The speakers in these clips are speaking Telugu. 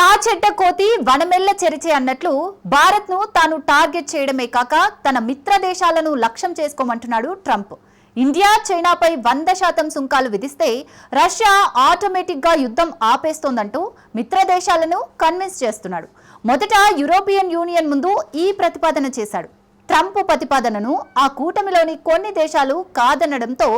తా చెడ్డ కోతి వనమెల్ల చెరిచే అన్నట్లు భారత్ను తాను టార్గెట్ చేయడమే కాక తన మిత్ర దేశాలను లక్ష్యం చేసుకోమంటున్నాడు ట్రంప్. ఇండియా చైనాపై 100% సుంకాలు విధిస్తే రష్యా ఆటోమేటిక్గా యుద్ధం ఆపేస్తోందంటూ మిత్ర దేశాలను కన్విన్స్ చేస్తున్నాడు. మొదట యూరోపియన్ యూనియన్ ముందు ఈ ప్రతిపాదన చేశాడు. ట్రంప్ ప్రతిపాదనను ఆ కూటమిలోని కొన్ని దేశాలు కాదనడంతో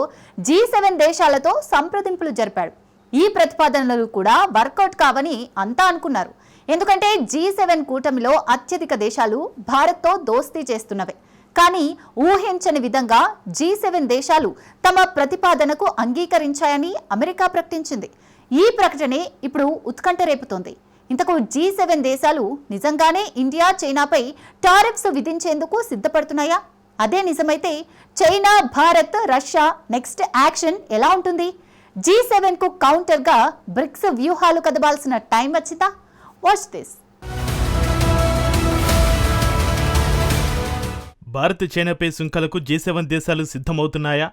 G7 దేశాలతో సంప్రదింపులు జరిపాడు. ఈ ప్రతిపాదనలు కూడా వర్కౌట్ కావని అంతా అనుకున్నారు. ఎందుకంటే G7 కూటమిలో అత్యధిక దేశాలు భారత్తో దోస్తీ చేస్తున్నవే. కానీ ఊహించని విధంగా G7 దేశాలు తమ ప్రతిపాదనకు అంగీకరించాయని అమెరికా ప్రకటించింది. ఈ ప్రకటనే ఇప్పుడు ఉత్కంఠ రేపుతోంది. ఇంతకు G7 దేశాలు నిజంగానే ఇండియా చైనాపై టారిఫ్స్ విధించేందుకు సిద్ధపడుతున్నాయా? అదే నిజమైతే China, Bharat, Russia next action ఎలా ఉంటుంది? G7 కు కౌంటర్ గా బ్రిక్స్ వ్యూహాలు కదబాల్సిన టైం వచ్చిందా? Watch this. భారత్ చైనాపై సుంకాలకు G7 దేశాలు సిద్ధమవుతున్నాయా?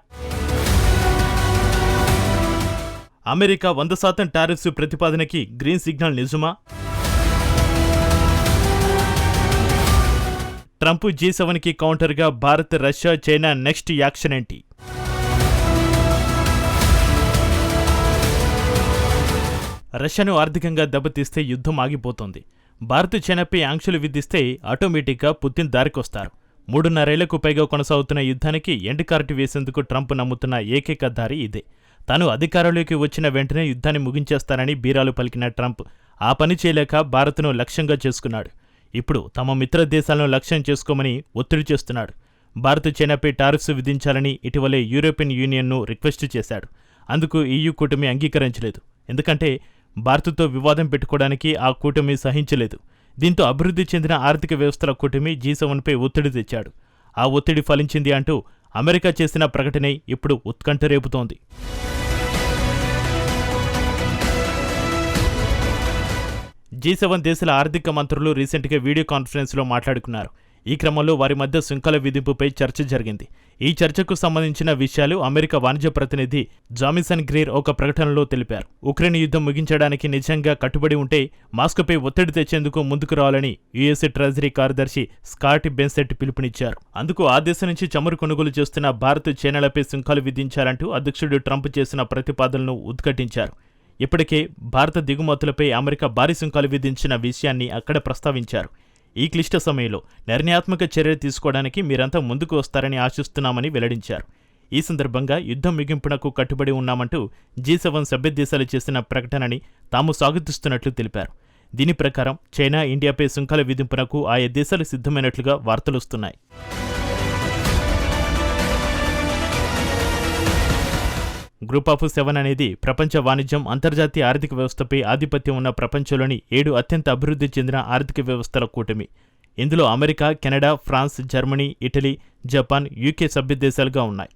అమెరికా 100% టారిఫ్స్ ప్రతిపాదనకి గ్రీన్ సిగ్నల్ నిజమా? ట్రంప్ G7కి కౌంటర్గా Bharat, Russia, China next action ఏంటి? రష్యాను ఆర్థికంగా దెబ్బతీస్తే యుద్ధం ఆగిపోతుంది. భారత్ చైనాపై ఆంక్షలు విధిస్తే ఆటోమేటిక్గా పుతిన్ దారికొస్తారు. 3.5 ఏళ్లకు పైగా కొనసాగుతున్న యుద్ధానికి ఎండ్ కార్డు వేసేందుకు ట్రంప్ నమ్ముతున్న ఏకైక దారి ఇదే. తాను అధికారంలోకి వచ్చిన వెంటనే యుద్ధాన్ని ముగించేస్తానని బీరాలు పలికిన ట్రంప్ ఆ పని చేయలేక భారత్ను లక్ష్యంగా చేసుకున్నాడు. ఇప్పుడు తమ మిత్ర దేశాలను లక్ష్యం చేసుకోమని ఒత్తిడి చేస్తున్నాడు. భారత్ చైనాపై టారిఫ్స్ విధించాలని ఇటీవలే యూరోపియన్ యూనియన్ను రిక్వెస్ట్ చేశాడు. అందుకు EU కూటమి అంగీకరించలేదు. ఎందుకంటే భారత్తో వివాదం పెట్టుకోవడానికి ఆ కూటమి సహించలేదు. దీంతో అభివృద్ధి చెందిన ఆర్థిక వ్యవస్థల కూటమి G7పై ఒత్తిడి తెచ్చాడు. ఆ ఒత్తిడి ఫలించింది అంటూ అమెరికా చేసిన ప్రకటనే ఇప్పుడు ఉత్కంఠ రేపుతోంది. G7 దేశాల ఆర్థిక మంత్రులు రీసెంట్గా వీడియో కాన్ఫరెన్స్లో మాట్లాడుకున్నారు. ఈ క్రమంలో వారి మధ్య సుంకాల విధింపుపై చర్చ జరిగింది. ఈ చర్చకు సంబంధించిన విషయాలు అమెరికా వాణిజ్య ప్రతినిధి జామిసన్ గ్రీర్ ఒక ప్రకటనలో తెలిపారు. ఉక్రెయిన్ యుద్ధం ముగించడానికి నిజంగా కట్టుబడి ఉంటే మాస్కోపై ఒత్తిడి తెచ్చేందుకు ముందుకు రావాలని US ట్రెజరీ కార్యదర్శి స్కాట్ బెన్సెట్ పిలుపునిచ్చారు. అందుకు ఆ దేశం నుంచి చమురు కొనుగోలు చేస్తున్న భారత్, చైనాలపై సుంకాలు విధించాలంటూ అధ్యక్షుడు ట్రంప్ చేసిన ప్రతిపాదనలను ఉద్ఘాటించారు. ఇప్పటికే భారత దిగుమతులపై అమెరికా భారీ సుంకాలు విధించిన విషయాన్ని అక్కడ ప్రస్తావించారు. ఈ క్లిష్ట సమయంలో నిర్ణయాత్మక చర్య తీసుకోవడానికి మీరంతా ముందుకు వస్తారని ఆశిస్తున్నామని వెల్లడించారు. ఈ సందర్భంగా యుద్ధం ముగింపునకు కట్టుబడి ఉన్నామంటూ G7 సభ్య దేశాలు చేసిన ప్రకటనని తాము స్వాగతిస్తున్నట్లు తెలిపారు. దీని ప్రకారం చైనా, ఇండియాపై సుంకాల విధింపునకు ఆయా దేశాలు సిద్ధమైనట్లుగా వార్తలొస్తున్నాయి. గ్రూప్ ఆఫ్ 7 అనేది ప్రపంచ వాణిజ్యం, అంతర్జాతీయ ఆర్థిక వ్యవస్థపై ఆధిపత్యం ఉన్న ప్రపంచంలోని 7 అత్యంత అభివృద్ధి చెందిన ఆర్థిక వ్యవస్థల కూటమి. ఇందులో America, Canada, France, Germany, Italy, Japan, UK సభ్య దేశాలుగా ఉన్నాయి.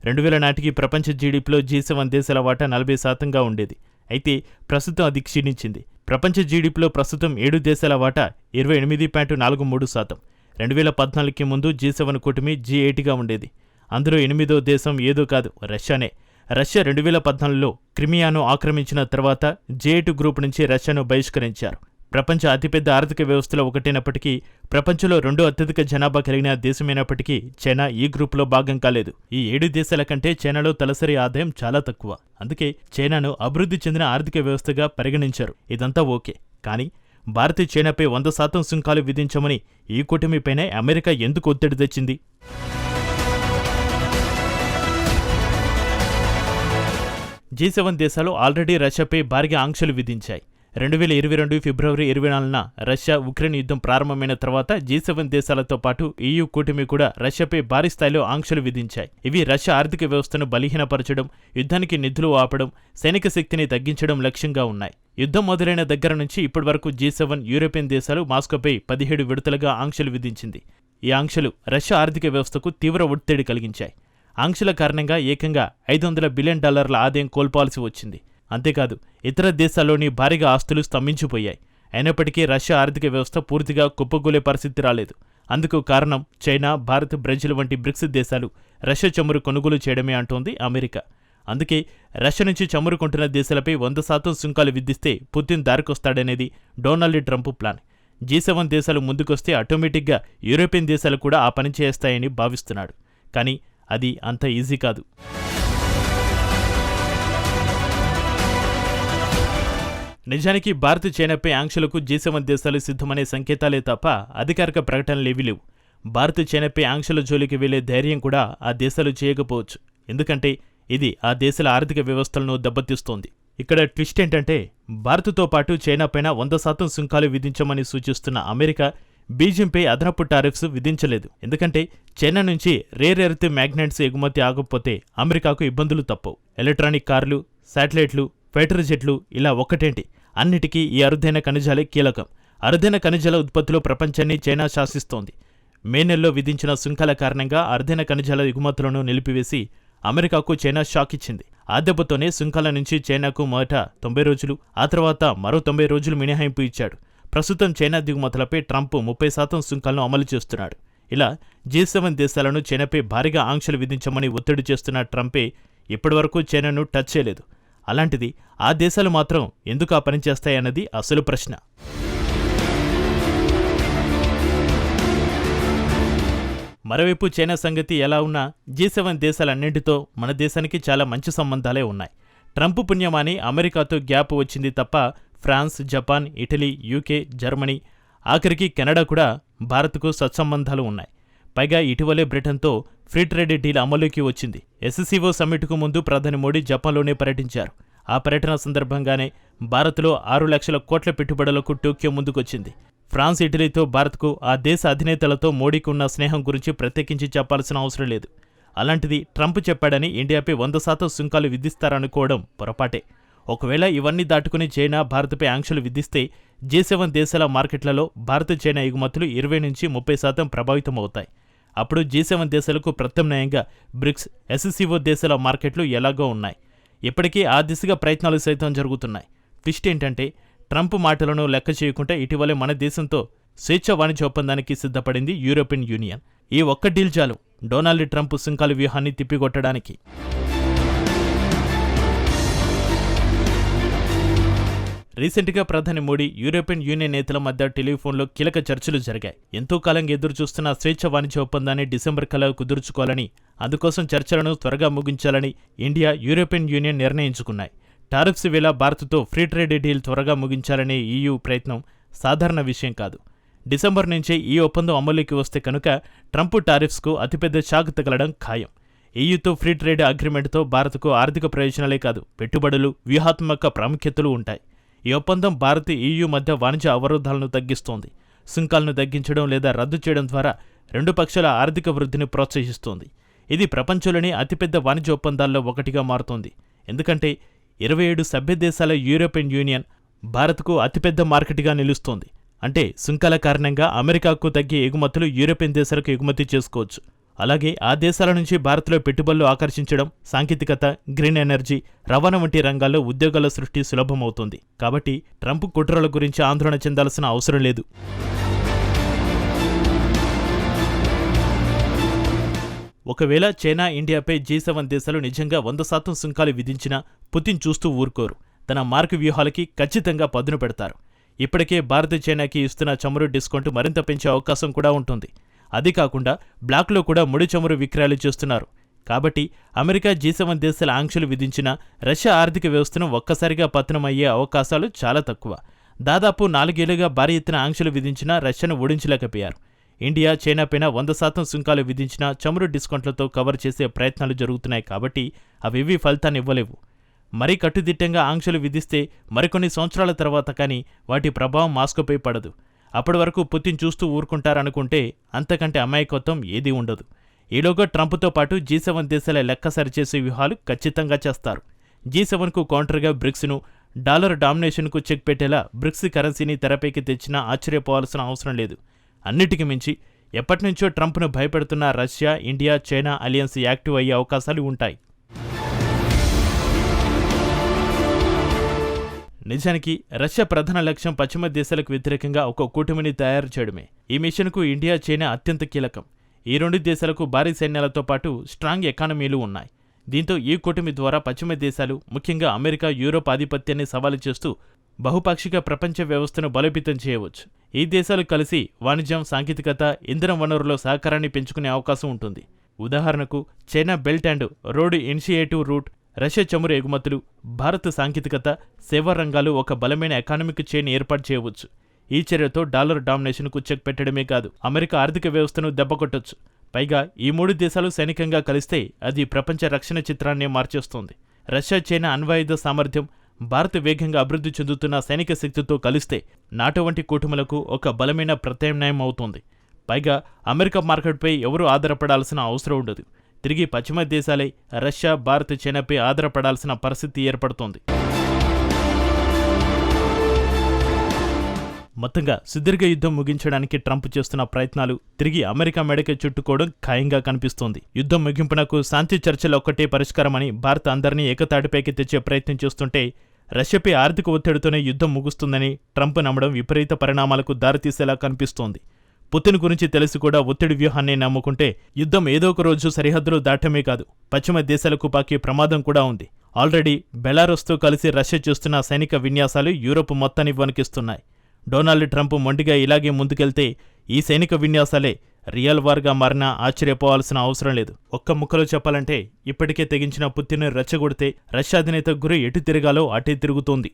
2000 నాటికి ప్రపంచ జీడీపీలో G7 దేశాల వాటా 40% ఉండేది. అయితే ప్రస్తుతం అది క్షీణించింది. ప్రపంచ జీడీపీలో ప్రస్తుతం 7 దేశాల వాటా 28.43%. 2014కి ముందు G7 కూటమి G8గా ఉండేది. అందులో 8వ దేశం ఏదో కాదు, రష్యానే. రష్యా 2014లో క్రిమియాను ఆక్రమించిన తర్వాత G8 గ్రూప్ నుంచి రష్యాను బహిష్కరించారు. ప్రపంచ అతిపెద్ద ఆర్థిక వ్యవస్థలో ఒకటైనప్పటికీ, ప్రపంచంలో 2వ అత్యధిక జనాభా కలిగిన దేశమైనప్పటికీ చైనా ఈ గ్రూపులో భాగం కాలేదు. ఈ 7 దేశాల కంటే చైనాలో తలసరి ఆదాయం చాలా తక్కువ. అందుకే చైనాను అభివృద్ధి చెందిన ఆర్థిక వ్యవస్థగా పరిగణించారు. ఇదంతా ఓకే. కానీ భారత్ చైనాపై 100% సుంకాలు విధించమని ఈ కూటమిపైనే అమెరికా ఎందుకు ఒత్తిడి తెచ్చింది? G7 దేశాలు ఆల్రెడీ రష్యాపై భారీగా ఆంక్షలు విధించాయి. 2022 ఫిబ్రవరి 24న రష్యా ఉక్రెయిన్ యుద్ధం ప్రారంభమైన తర్వాత G7 దేశాలతో పాటు EU కూటమి కూడా రష్యాపై భారీ స్థాయిలో ఆంక్షలు విధించాయి. ఇవి రష్యా ఆర్థిక వ్యవస్థను బలహీనపరచడం, యుద్ధానికి నిధులు ఆపడం, సైనిక శక్తిని తగ్గించడం లక్ష్యంగా ఉన్నాయి. యుద్ధం మొదలైన దగ్గర నుంచి ఇప్పటివరకు G7 యూరోపియన్ దేశాలు మాస్కోపై 17 విడతలుగా ఆంక్షలు విధించింది. ఈ ఆంక్షలు రష్యా ఆర్థిక వ్యవస్థకు తీవ్ర ఒత్తిడి కలిగించాయి. ఆంక్షల కారణంగా ఏకంగా $500 బిలియన్ ఆదాయం కోల్పోవాల్సి వచ్చింది. అంతేకాదు ఇతర దేశాల్లోని భారీగా ఆస్తులు స్తంభించిపోయాయి. అయినప్పటికీ రష్యా ఆర్థిక వ్యవస్థ పూర్తిగా కుప్పగూలే పరిస్థితి రాలేదు. అందుకు కారణం చైనా, భారత్, బ్రెజిల్ వంటి బ్రిక్స్ దేశాలు రష్యా చమురు కొనుగోలు చేయడమే అంటోంది అమెరికా. అందుకే రష్యా నుంచి చమురు కొంటున్న దేశాలపై 100% సుంకాలు విధిస్తే పుతిన్ దారికొస్తాడనేది డొనాల్డ్ ట్రంప్ ప్లాన్. G7 దేశాలు ముందుకొస్తే ఆటోమేటిక్గా యూరోపియన్ దేశాలు కూడా ఆ పని చేస్తాయని భావిస్తున్నాడు. కానీ అది అంత ఈజీ కాదు. నిజానికి భారత్ చైనాపై ఆంక్షలకు G7 దేశాలు సిద్ధమనే సంకేతాలే తప్ప అధికారిక ప్రకటనలేవీ లేవు. భారత్ చైనాపై ఆంక్షల జోలికి వెళ్లే ధైర్యం కూడా ఆ దేశాలు చేయకపోవచ్చు. ఎందుకంటే ఇది ఆ దేశాల ఆర్థిక వ్యవస్థలను దెబ్బతీస్తోంది. ఇక్కడ ట్విస్ట్ ఏంటంటే భారత్తో పాటు చైనాపైన 100% సుంకాలు విధించమని సూచిస్తున్న అమెరికా బీజింగ్పై అదనపు టారిఫ్స్ విధించలేదు. ఎందుకంటే చైనా నుంచి రేర్ ఎర్త్ మ్యాగ్నెట్స్ ఎగుమతి ఆగకపోతే అమెరికాకు ఇబ్బందులు తప్పవు. ఎలక్ట్రానిక్ కార్లు, శాటిలైట్లు, ఫైటర్ జెట్లు ఇలా ఒక్కటేంటి అన్నిటికీ ఈ అరుదైన ఖనిజాలే కీలకం. అరుదైన ఖనిజాల ఉత్పత్తిలో ప్రపంచాన్ని చైనా శాసిస్తోంది. మే నెలలో విధించిన సుంకాల కారణంగా అరుదైన ఖనిజాల ఎగుమతులను నిలిపివేసి అమెరికాకు చైనా షాక్ ఇచ్చింది. ఆ దెబ్బతోనే సుంకాల నుంచి చైనాకు మొదట 90 రోజులు, ఆ తర్వాత మరో 90 రోజులు మినహాయింపు ఇచ్చాడు. ప్రస్తుతం చైనా దిగుమతులపై ట్రంప్ 30% సుంకాలను అమలు చేస్తున్నాడు. ఇలా G7 దేశాలను చైనాపై భారీగా ఆంక్షలు విధించమని ఒత్తిడి చేస్తున్న ట్రంపే ఇప్పటివరకు చైనాను టచ్ చేయలేదు. అలాంటిది ఆ దేశాలు మాత్రం ఎందుకు ఆ పని చేస్తాయన్నది అసలు ప్రశ్న. మరోవైపు చైనా సంగతి ఎలా ఉన్నా G7 దేశాలన్నింటితో మన దేశానికి చాలా మంచి సంబంధాలే ఉన్నాయి. ట్రంప్ పుణ్యమాని అమెరికాతో గ్యాప్ వచ్చింది తప్ప France, Japan, Italy, UK, Germany, ఆఖరికి కెనడా కూడా భారత్కు సత్సంబంధాలు ఉన్నాయి. పైగా ఇటీవలే బ్రిటన్తో ఫ్రీ ట్రేడ్ డీల్ అమలుకి వచ్చింది. SCO సమ్మిట్కు ముందు ప్రధాని మోడీ జపాన్లోనే పర్యటించారు. ఆ పర్యటన సందర్భంగానే భారత్లో 6 లక్షల కోట్ల పెట్టుబడులకు టోక్యో ముందుకొచ్చింది. ఫ్రాన్స్, ఇటలీతో భారత్కు ఆ దేశ అధినేతలతో మోడీకి ఉన్న స్నేహం గురించి ప్రత్యేకించి చెప్పాల్సిన అవసరం లేదు. అలాంటిది ట్రంప్ చెప్పాడని ఇండియాపై 100% సుంకాలు విధిస్తారనుకోవడం పొరపాటే. ఒకవేళ ఇవన్నీ దాటుకుని చైనా భారత్పై ఆంక్షలు విధిస్తే G7 దేశాల మార్కెట్లలో భారత్ చైనా ఎగుమతులు 20 నుంచి 30% ప్రభావితమవుతాయి. అప్పుడు G7 దేశాలకు ప్రత్యామ్నాయంగా బ్రిక్స్, SCO దేశాల మార్కెట్లు ఎలాగో ఉన్నాయి. ఇప్పటికీ ఆ దిశగా ప్రయత్నాలు సైతం జరుగుతున్నాయి. ట్విస్ట్ ఏంటంటే ట్రంప్ మాటలను లెక్క చేయకుండా ఇటీవలే మన దేశంతో స్వేచ్ఛ వాణిజ్య ఒప్పందానికి సిద్ధపడింది యూరోపియన్ యూనియన్. ఈ ఒక్క డీల్ చాలు డొనాల్డ్ ట్రంప్ సుంకాల వ్యూహాన్ని తిప్పికొట్టడానికి. రీసెంట్గా ప్రధాని మోడీ, యూరోపియన్ యూనియన్ నేతల మధ్య టెలిఫోన్లో కీలక చర్చలు జరిగాయి. ఎంతో కాలంగా ఎదురుచూస్తున్న స్వేచ్ఛ వాణిజ్య ఒప్పందాన్ని డిసెంబర్ కల్లా కుదుర్చుకోవాలని, అందుకోసం చర్చలను త్వరగా ముగించాలని ఇండియా, యూరోపియన్ యూనియన్ నిర్ణయించుకున్నాయి. టారిఫ్స్ వేళ భారత్తో ఫ్రీ ట్రేడ్ డీల్ త్వరగా ముగించాలనే EU ప్రయత్నం సాధారణ విషయం కాదు. డిసెంబర్ నుంచే ఈ ఒప్పందం అమలుకి వస్తే కనుక ట్రంప్ టారిఫ్స్కు అతిపెద్ద షాక్ తగలడం ఖాయం. EUతో ఫ్రీ ట్రేడ్ అగ్రిమెంట్తో భారత్కు ఆర్థిక ప్రయోజనాలే కాదు, పెట్టుబడులు, వ్యూహాత్మక ప్రాముఖ్యతలు ఉంటాయి. ఈ ఒప్పందం భారత్, EU మధ్య వాణిజ్య అవరోధాలను తగ్గిస్తోంది. సుంకాలను తగ్గించడం లేదా రద్దు చేయడం ద్వారా రెండు పక్షాల ఆర్థిక వృద్ధిని ప్రోత్సహిస్తోంది. ఇది ప్రపంచంలోని అతిపెద్ద వాణిజ్య ఒప్పందాల్లో ఒకటిగా మారుతోంది. ఎందుకంటే 27 సభ్య దేశాల యూరోపియన్ యూనియన్ భారత్కు అతిపెద్ద మార్కెట్గా నిలుస్తోంది. అంటే సుంకాల కారణంగా అమెరికాకు తగ్గే ఎగుమతులు యూరోపియన్ దేశాలకు ఎగుమతి చేసుకోవచ్చు. అలాగే ఆ దేశాల నుంచి భారత్లో పెట్టుబడులు ఆకర్షించడం, సాంకేతికత, గ్రీన్ ఎనర్జీ, రవాణా వంటి రంగాల్లో ఉద్యోగాల సృష్టి సులభమవుతుంది. కాబట్టి ట్రంప్ కుట్రల గురించి ఆందోళన చెందాల్సిన అవసరం లేదు. ఒకవేళ చైనా, ఇండియాపై G7 దేశాలు నిజంగా 100% సుంకాలు విధించినా పుతిన్ చూస్తూ ఊరుకోరు. తన మార్కు వ్యూహాలకి ఖచ్చితంగా పదును పెడతారు. ఇప్పటికే భారత్ చైనాకి ఇస్తున్న చమురు డిస్కౌంట్ మరింత పెంచే అవకాశం కూడా ఉంటుంది. అది కాకుండా బ్లాక్లో కూడా ముడి చమురు విక్రయాలు చేస్తున్నారు. కాబట్టి అమెరికా G7 దేశాల ఆంక్షలు విధించినా రష్యా ఆర్థిక వ్యవస్థను ఒక్కసారిగా పతనమయ్యే అవకాశాలు చాలా తక్కువ. దాదాపు 4 ఏళ్లుగా భారీ ఎత్తున ఆంక్షలు విధించినా రష్యాను ఓడించలేకపోయారు. ఇండియా, చైనాపైన 100% సుంకాలు విధించిన చమురు డిస్కౌంట్లతో కవర్ చేసే ప్రయత్నాలు జరుగుతున్నాయి. కాబట్టి అవేవీ ఫలితాన్ని ఇవ్వలేవు. మరీ కట్టుదిట్టంగా ఆంక్షలు విధిస్తే మరికొన్ని సంవత్సరాల తర్వాత కానీ వాటి ప్రభావం మాస్కోపై పడదు. అప్పటి వరకు పుతిన్ చూస్తూ ఊరుకుంటారనుకుంటే అంతకంటే అమాయకత్వం ఏదీ ఉండదు. ఈలోగా ట్రంప్తో పాటు G7 దేశాల లెక్క సరిచేసే వ్యూహాలు ఖచ్చితంగా చేస్తారు. G7కు కౌంటర్గా బ్రిక్స్ను, డాలర్ డామినేషన్కు చెక్ పెట్టేలా బ్రిక్స్ కరెన్సీని తెరపైకి తెచ్చినా ఆశ్చర్యపోవాల్సిన అవసరం లేదు. అన్నిటికీ మించి ఎప్పటినుంచో ట్రంప్ను భయపెడుతున్న Russia, India, China alliance active అయ్యే అవకాశాలు ఉంటాయి. నిజానికి రష్యా ప్రధాన లక్ష్యం పశ్చిమ దేశాలకు వ్యతిరేకంగా ఒక కూటమిని తయారు చేయడమే. ఈ మిషన్కు ఇండియా, చైనా అత్యంత కీలకం. ఈ రెండు దేశాలకు భారీ సైన్యాలతో పాటు స్ట్రాంగ్ ఎకానమీలు ఉన్నాయి. దీంతో ఈ కూటమి ద్వారా పశ్చిమ దేశాలు, ముఖ్యంగా అమెరికా, యూరోప్ ఆధిపత్యాన్ని సవాలు చేస్తూ బహుపాక్షిక ప్రపంచ వ్యవస్థను బలోపేతం చేయవచ్చు. ఈ దేశాలు కలిసి వాణిజ్యం, సాంకేతికత, ఇంధన వనరుల సహకారాన్ని పెంచుకునే అవకాశం ఉంటుంది. ఉదాహరణకు China belt and road initiative route, Russia చమురు ఎగుమతులు, భారత సాంకేతికత, సేవా రంగాలు ఒక బలమైన ఎకానమిక్ చైన్ ఏర్పాటు చేయవచ్చు. ఈ చర్యతో డాలర్ డామినేషన్కు చెక్ పెట్టడమే కాదు, అమెరికా ఆర్థిక వ్యవస్థను దెబ్బకొట్టొచ్చు. పైగా ఈ 3 దేశాలు సైనికంగా కలిస్తే అది ప్రపంచ రక్షణ చిత్రాన్నే మార్చేస్తోంది. రష్యా, చైనా అణ్వాయుధ సామర్థ్యం, భారత్ వేగంగా అభివృద్ధి చెందుతున్న సైనిక శక్తితో కలిస్తే నాటో వంటి కూటములకు ఒక బలమైన ప్రత్యామ్నాయం అవుతుంది. పైగా అమెరికా మార్కెట్పై ఎవరూ ఆధారపడాల్సిన అవసరం ఉండదు. తిరిగి పశ్చిమ దేశాలే రష్యా, భారత్, చైనాపై ఆధారపడాల్సిన పరిస్థితి ఏర్పడుతోంది. మొత్తంగా సుదీర్ఘ యుద్ధం ముగించడానికి ట్రంప్ చేస్తున్న ప్రయత్నాలు తిరిగి అమెరికా మెడకే చుట్టుకోవడం ఖాయంగా కనిపిస్తోంది. యుద్ధం ముగింపునకు శాంతి చర్చలు ఒక్కటే పరిష్కారమని భారత్ అందరినీ ఏకతాటిపైకి తెచ్చే ప్రయత్నం చేస్తుంటే, రష్యాపై ఆర్థిక ఒత్తిడితోనే యుద్ధం ముగుస్తుందని ట్రంప్ నమ్మడం విపరీత పరిణామాలకు దారితీసేలా కనిపిస్తోంది. పుతిన్ గురించి తెలిసి కూడా ఒత్తిడి వ్యూహాన్ని నమ్ముకుంటే యుద్ధం ఏదో ఒక రోజు సరిహద్దులు దాటమే కాదు, పశ్చిమ దేశాలకు పాకే ప్రమాదం కూడా ఉంది. ఆల్రెడీ బెలారస్తో కలిసి రష్యా చేస్తున్న సైనిక విన్యాసాలు యూరోప్ మొత్తాన్ని వణికిస్తున్నాయి. డొనాల్డ్ ట్రంప్ మొండిగా ఇలాగే ముందుకెళ్తే ఈ సైనిక విన్యాసాలే రియల్ వార్గా మారినా ఆశ్చర్యపోవాల్సిన అవసరం లేదు. ఒక్క ముక్కలో చెప్పాలంటే ఇప్పటికే తెగించిన పుతిన్ రెచ్చగొడితే రష్యా అధినేత గురి ఎటు తిరగాలో అటే తిరుగుతోంది.